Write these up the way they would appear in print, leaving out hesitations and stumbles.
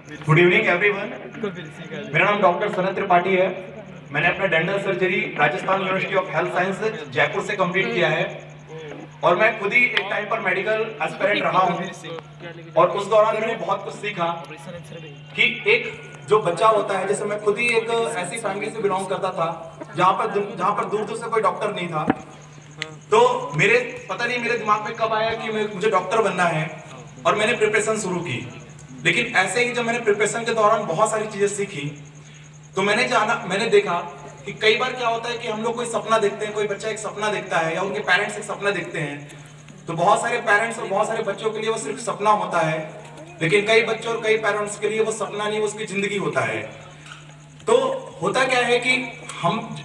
Good evening everyone. मेरा नाम doctor Sanat Tripathi है। मैंने अपना dental surgery Rajasthan university of health sciences Jaipur से कंप्लीट किया है और मैं खुद ही एक टाइम पर मेडिकल एस्पिरेंट रहा हूँ और उस दौरान मैंने बहुत कुछ सीखा कि एक जो बच्चा होता है, जैसे मैं खुद ही एक ऐसी फैमिली से बिलोंग करता था जहाँ पर दूर दूर से कोई डॉक्टर नहीं था। तो मेरे पता नहीं मेरे दिमाग में कब आया कि मुझे डॉक्टर बनना है और मैंने प्रिपरेशन शुरू की। लेकिन ऐसे ही जब मैंने प्रिपरेशन के दौरान बहुत सारी चीजें सीखी तो मैंने देखा कि कई बार क्या होता है कि हम लोग कोई सपना देखते हैं, कोई बच्चा एक सपना देखता है या उनके पेरेंट्स एक सपना देखते हैं, तो बहुत सारे पेरेंट्स और बहुत सारे बच्चों के लिए वो सिर्फ सपना होता है, लेकिन कई बच्चों और कई पेरेंट्स के लिए वो सपना नहीं, वो उसकी जिंदगी होता है। तो होता क्या है कि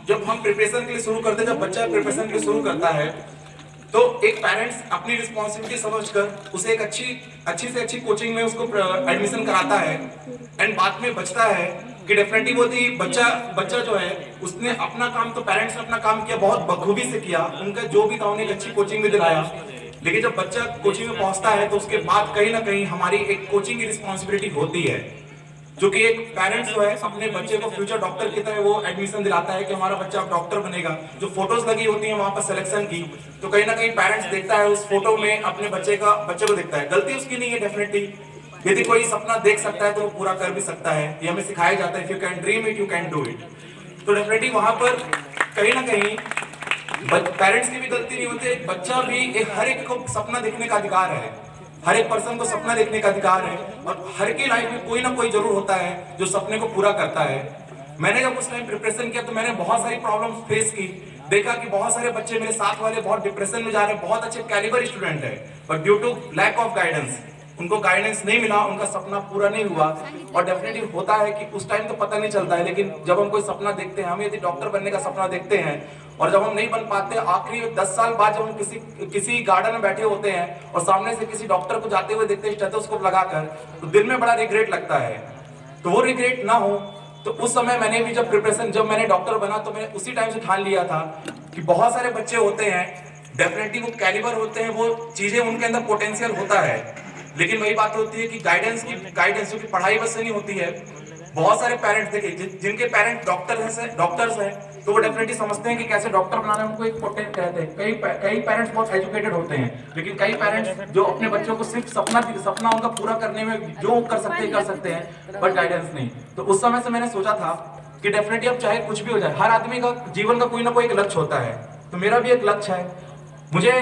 जब हम प्रिपरेशन के लिए शुरू करते हैं, जब बच्चा प्रिपरेशन के लिए शुरू करता है तो एक पेरेंट्स अपनी रिस्पॉन्सिबिलिटी समझकर उसे एक अच्छी से अच्छी कोचिंग में उसको एडमिशन कराता है एंड बाद में बचता है कि डेफिनेटली वो थी बच्चा जो है उसने अपना काम, तो पेरेंट्स ने अपना काम किया, बहुत बखूबी से किया, उनका जो भी था उन्हें एक अच्छी कोचिंग में दिलाया। लेकिन जब बच्चा कोचिंग में पहुंचता है तो उसके बाद कहीं ना कहीं हमारी एक कोचिंग की रिस्पॉन्सिबिलिटी होती है, जो कि एक पेरेंट्स जो है अपने बच्चे को फ्यूचर डॉक्टर की तरह वो एडमिशन दिलाता है कि हमारा बच्चा डॉक्टर बनेगा। जो फोटोज लगी होती हैं वहां पर सिलेक्शन की, तो कहीं ना कहीं पेरेंट्स देखता है उस फोटो में अपने बच्चे को देखता है। गलती उसकी नहीं है डेफिनेटली, यदि कोई सपना देख सकता है तो वो पूरा कर भी सकता है, ये हमें सिखाया जाता है, if you can dream it you can do it. तो डेफिनेटली वहां पर कहीं ना कहीं पेरेंट्स की भी गलती नहीं होती, बच्चा भी हर एक को सपना देखने का अधिकार है, हर एक पर्सन को सपना देखने का अधिकार है और हर की लाइफ में कोई ना कोई जरूर होता है जो सपने को पूरा करता है। मैंने जब उस टाइम प्रिपरेशन किया तो मैंने बहुत सारी प्रॉब्लम्स फेस की, देखा कि बहुत सारे बच्चे मेरे साथ वाले बहुत डिप्रेशन में जा रहे हैं, बहुत अच्छे कैलिबर स्टूडेंट है, but due to lack of guidance उनको गाइडेंस नहीं मिला, उनका सपना पूरा नहीं हुआ। और डेफिनेटली होता है कि उस टाइम तो पता नहीं चलता है, लेकिन जब हम कोई सपना देखते हैं, हम यदि डॉक्टर बनने का सपना देखते हैं और जब हम नहीं बन पाते, आखिरी 10 साल बाद जब हम किसी गार्डन में बैठे होते हैं और सामने से किसी डॉक्टर को जाते हुए देखते हैं स्टेथोस्कोप लगाकर, तो दिल में बड़ा रिग्रेट लगता है। तो वो रिग्रेट ना हो, तो उस समय मैंने भी जब मैंने डॉक्टर बना तो मैंने उसी टाइम से ठान लिया था कि बहुत सारे बच्चे होते हैं, डेफिनेटली वो कैलिबर होते हैं, वो चीजें उनके अंदर पोटेंशियल होता है, लेकिन वही बात होती है कि गाइडेंस जो कि पढ़ाई बस से नहीं होती है। बहुत सारे पेरेंट्स देखिए जिनके पेरेंट्स डॉक्टर्स हैं तो वो डेफिनेटली समझते हैं कि कैसे डॉक्टर बनाना है, उनको एक पोटेंट कहते हैं। कई पेरेंट्स बहुत एजुकेटेड होते हैं, लेकिन कई पेरेंट्स जो अपने बच्चों को सिर्फ सपना उनका पूरा करने में जो कर सकते हैं बट गाइडेंस नहीं। तो उस समय से मैंने सोचा था कि डेफिनेटली अब चाहे कुछ भी हो जाए, हर आदमी का जीवन का कोई ना कोई एक लक्ष्य होता है, तो मेरा भी एक लक्ष्य है। मुझे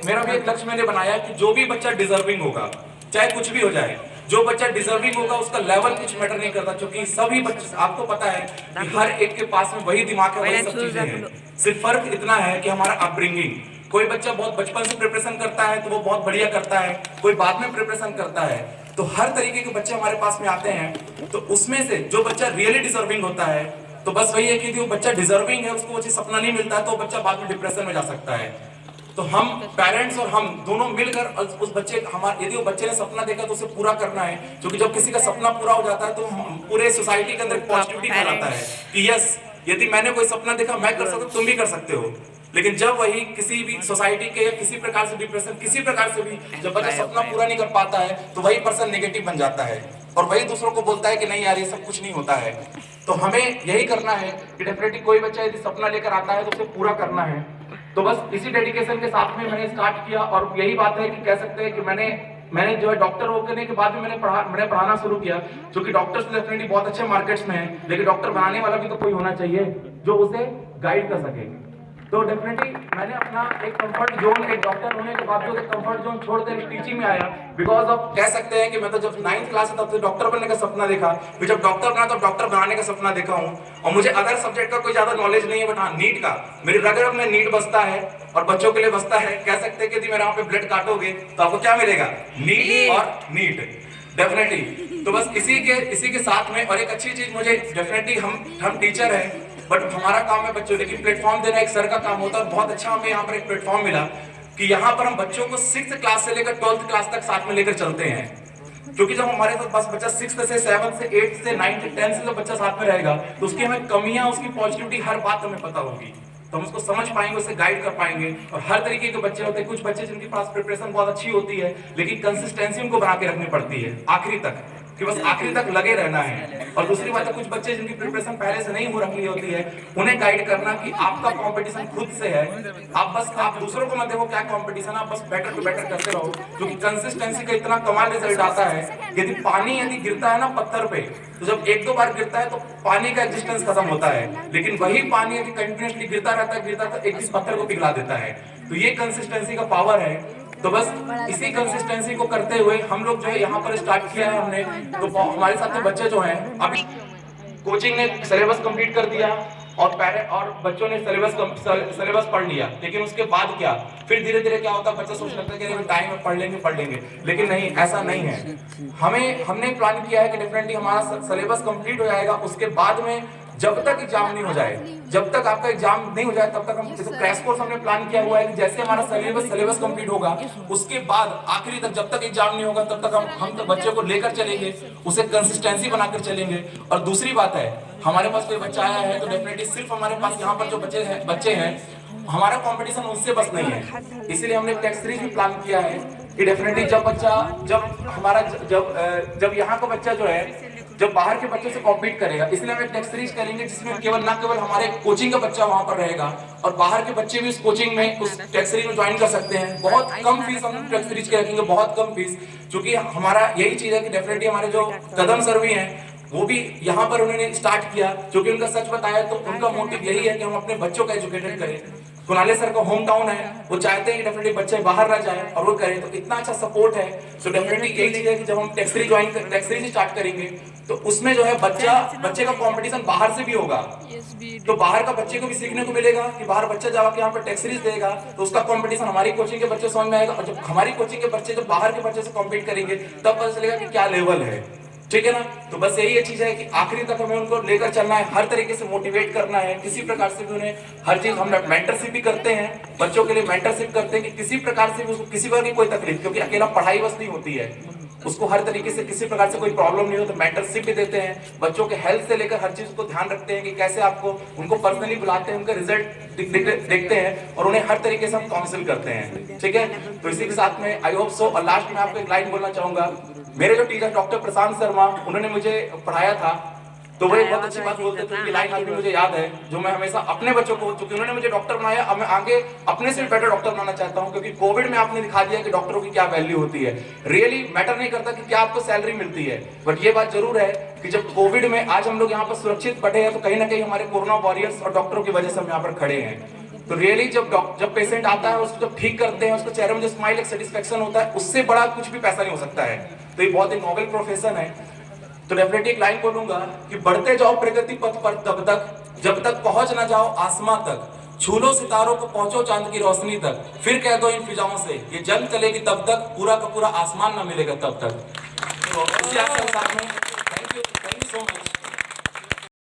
मेरा भी एक लक्ष्य मैंने बनाया कि जो भी बच्चा डिजर्विंग होगा, चाहे कुछ भी हो जाए, जो बच्चा डिजर्विंग होगा उसका लेवल कुछ मैटर नहीं करता, क्योंकि सभी बच्चे, आपको पता है कि हर एक के पास में वही दिमाग है, वही सब चीजें हैं, सिर्फ फर्क इतना है कि हमारा अपब्रिंगिंग। कोई बच्चा बहुत बचपन से प्रिपरेशन करता है तो वो बहुत बढ़िया करता है, कोई बाद में प्रिपरेशन करता है, तो हर तरीके के बच्चे हमारे पास में आते हैं। तो उसमें से जो बच्चा रियली डिजर्विंग होता है, तो बस वही है कि वो बच्चा डिजर्विंग है, उसको वो चीज सपना नहीं मिलता है, तो बच्चा बाद में डिप्रेशन में जा सकता है। तो हम पेरेंट्स और हम दोनों मिलकर उस बच्चे यदि वो बच्चे ने सपना देखा तो उसे पूरा करना है, क्योंकि जब किसी का सपना पूरा हो जाता है तो पूरे सोसाइटी के अंदर पॉजिटिविटी फैलाता है कि यस, यदि मैंने कोई सपना देखा मैं कर सकता हूं, तुम भी कर सकते हो। लेकिन जब वही किसी भी सोसाइटी के या किसी प्रकार से डिप्रेशन, किसी प्रकार से भी जब बच्चा सपना पूरा नहीं कर पाता है तो वही पर्सन नेगेटिव बन जाता है और वही दूसरों को बोलता है कि नहीं यार ये सब कुछ नहीं होता है। तो हमें यही करना है कि डेफिनेटली कोई बच्चा यदि सपना लेकर आता है तो उसे पूरा करना है। तो बस इसी डेडिकेशन के साथ में मैंने स्टार्ट किया और यही बात है कि कह सकते हैं कि मैंने जो है डॉक्टर होने के बाद भी मैंने पढ़ाना शुरू किया, क्योंकि डॉक्टर्स डेफिनेटली बहुत अच्छे मार्केट्स में हैं, लेकिन डॉक्टर बनाने वाला भी तो कोई होना चाहिए जो उसे गाइड कर सके। तो डेफिनेटली मैंने अपना एक कंफर्ट जोन, एक डॉक्टर होने के बावजूद एक कंफर्ट जोन छोड़कर टीचिंग में आया, बिकॉज ऑफ कह सकते हैं कि मैं तो जब 9th क्लास में तब से डॉक्टर बनने का सपना देखा, फिर जब डॉक्टर बना तो डॉक्टर बनाने का सपना देखा हूँ। और मुझे अदर सब्जेक्ट का कोई ज्यादा नॉलेज नहीं है, बट हाँ नीट का मेरी रग में नीट बसता है और बच्चों के लिए बसता है। कह सकते हैं कि यदि मेरे वहां पे ब्लड काटोगे तो आपको क्या मिलेगा, नीट और नीट डेफिनेटली। तो बस इसी के साथ में और एक अच्छी चीज मुझे डेफिनेटली हम टीचर हैं बट हमारा काम है बच्चों, लेकिन प्लेटफॉर्म देना एक सर का काम होता है। और बहुत अच्छा हमें यहाँ पर एक प्लेटफॉर्म मिला कि यहाँ पर हम बच्चों को 6th क्लास से लेकर 12th क्लास तक साथ में लेकर चलते हैं, क्योंकि जब हमारे साथ बस बच्चा 6th से 7th से 8th से 9th से 10th से जब बच्चा साथ में रहेगा तो उसकी हमें कमियां, उसकी पॉजिटिविटी हर बात हमें पता होगी, तो हम उसको समझ पाएंगे, उसे गाइड कर पाएंगे। और हर तरीके के बच्चे होते हैं, कुछ बच्चे जिनके पास प्रिपरेशन बहुत अच्छी होती है लेकिन कंसिस्टेंसी उनको बना के रखनी पड़ती है आखिरी तक। कि बस आखिरी तक लगे रहना है। और दूसरी बात है, कुछ बच्चे जिनकी प्रिपरेशन पहले से नहीं हो रखी होती है, उन्हें गाइड करना कि आपका कंपटीशन खुद से है, आप दूसरों को मत देखो क्या कंपटीशन, आप बस बेटर टू बेटर करते रहो, क्योंकि कंसिस्टेंसी का इतना कमाल रिजल्ट आता है। यदि पानी गिरता है ना पत्थर पे, तो जब एक दो बार गिरता है तो पानी का एग्जिस्टेंस खत्म होता है, लेकिन वही पानी यदि कंटिन्यूअसली गिरता रहता है एक इस पत्थर को पिघला देता है। तो ये कंसिस्टेंसी का पावर है। तो बस इसी कंसिस्टेंसी को करते हुए हम लोग जो है यहाँ पर स्टार्ट किया है हमने। तो हमारे साथ के बच्चे जो हैं, अभी कोचिंग ने सिलेबस कंप्लीट कर दिया और बच्चों ने सिलेबस पढ़ लिया, लेकिन उसके बाद क्या, फिर धीरे धीरे क्या होता है, बच्चा सोचने लगता है कि टाइम में पढ़ लेंगे, लेकिन नहीं, ऐसा नहीं है। हमने प्लान किया है कि डेफिनेटली हमारा सिलेबस कंप्लीट हो जाएगा, उसके बाद में जब तक एग्जाम नहीं हो जाए, जब तक आपका एग्जाम नहीं हो जाए, तब तक हम जैसे क्रैश कोर्स हमने प्लान किया हुआ है कि जैसे हमारा सिलेबस कंप्लीट होगा, उसके बाद आखिरी तक जब तक एग्जाम नहीं होगा, तब तक हम तो बच्चे को लेकर चलेंगे, उसे कंसिस्टेंसी बनाकर चलेंगे। और दूसरी बात है, हमारे पास कोई बच्चा आया है तो डेफिनेटली सिर्फ हमारे पास यहाँ पर जो बच्चे हैं, हमारा कंपटीशन उनसे बस नहीं है, इसीलिए हमने टेस्ट सीरीज भी प्लान किया है कि डेफिनेटली जब यहाँ का बच्चा जो है, जब बाहर के बच्चों से कॉम्पीट करेगा, इसलिए हम एक टेस्ट सीरीज करेंगे जिसमें ना केवल हमारे कोचिंग का बच्चा वहां पर रहेगा, और बाहर के बच्चे भी उस कोचिंग में, उस टेस्ट सीरीज में ज्वाइन कर सकते हैं। बहुत कम फीस हम टेस्ट सीरीज के रखेंगे, बहुत कम फीस, क्योंकि हमारा यही चीज है कि डेफिनेटली हमारे जो कदम सर भी हैं, वो भी यहाँ पर उन्होंने स्टार्ट किया, क्योंकि उनका सच बताया तो उनका मोटिव यही है कि हम अपने बच्चों का एजुकेटेड करें। कुनाले सर का होम टाउन है, वो चाहते हैं कि डेफिनेटली बच्चे बाहर ना जाएं और वो करें, तो इतना अच्छा सपोर्ट है। तो डेफिनेटली यही चीज है कि जब हम टेस्ट सीरीज स्टार्ट करेंगे, तो उसमें जो है बच्चे का कंपटीशन बाहर से भी होगा, तो बाहर का बच्चे को भी सीखने को मिलेगा कि बाहर बच्चा जाके यहाँ पर टेस्ट सीरीज देगा, तो उसका कंपटीशन हमारी कोचिंग के बच्चे समझ में आएगा, और जब हमारी कोचिंग के बच्चे जब बाहर के बच्चे से कॉम्पीट करेंगे, तब पता चलेगा कि क्या लेवल है, ठीक है ना। तो बस यही चीज है कि आखिरी तक हमें उनको लेकर चलना है, हर तरीके से मोटिवेट करना है, किसी प्रकार से भी उन्हें हर चीज, हम मेंटरशिप भी करते हैं, बच्चों के लिए मेंटरशिप करते हैं कि किसी प्रकार से भी उसको किसी प्रकार की कोई तकलीफ, क्योंकि अकेला पढ़ाई बस नहीं होती है, उसको हर तरीके से किसी प्रकार से कोई प्रॉब्लम नहीं हो तो मेंटरशिप भी देते हैं, बच्चों के हेल्थ से लेकर हर चीज को ध्यान रखते हैं कि कैसे आपको उनको पर्सनली बुलाते हैं, उनका रिजल्ट देखते हैं और उन्हें हर तरीके से हम काउंसिल करते हैं, ठीक है। तो इसी के साथ में आई होप सो, और लास्ट में आपको एक लाइन बोलना चाहूंगा। मेरे जो टीचर डॉक्टर प्रशांत शर्मा, उन्होंने मुझे पढ़ाया था, तो वो एक बहुत अच्छी बात बोलते थे, कि लाइन आज भी मुझे याद है, जो मैं हमेशा अपने बच्चों को, क्योंकि उन्होंने मुझे डॉक्टर बनाया, अब मैं आगे अपने से भी बेटर डॉक्टर बनाना चाहता हूं, क्योंकि कोविड में आपने दिखा दिया कि डॉक्टरों की क्या वैल्यू होती है। रियली मैटर नहीं करता कि क्या आपको सैलरी मिलती है, बट ये बात जरूर है कि जब कोविड में आज हम लोग यहाँ पर सुरक्षित बैठे हैं, तो कहीं ना कहीं हमारे कोरोना वॉरियर्स और डॉक्टरों की वजह से हम यहाँ पर खड़े हैं। तो रियली जब पेशेंट आता है, उसको जब ठीक करते हैं, उसको चेहरे में जो स्माइल, एक सेटिस्फेक्शन होता है, उससे बड़ा कुछ भी पैसा नहीं हो सकता है। तो ये बहुत ही नोबेल प्रोफेशन है। तो डेफिनेटली एक लाइन बोलूंगा कि बढ़ते जाओ प्रगति पथ पर तब तक, जब तक पहुंच ना जाओ आसमां तक, छू लो सितारों को, पहुंचो चांद की रोशनी तक, फिर कह दो इन फिजाओं से ये जंग चलेगी तब तक, पूरा का पूरा आसमान ना मिलेगा तब तक। तो इसी आपके साथ में थैंक यू सो मच।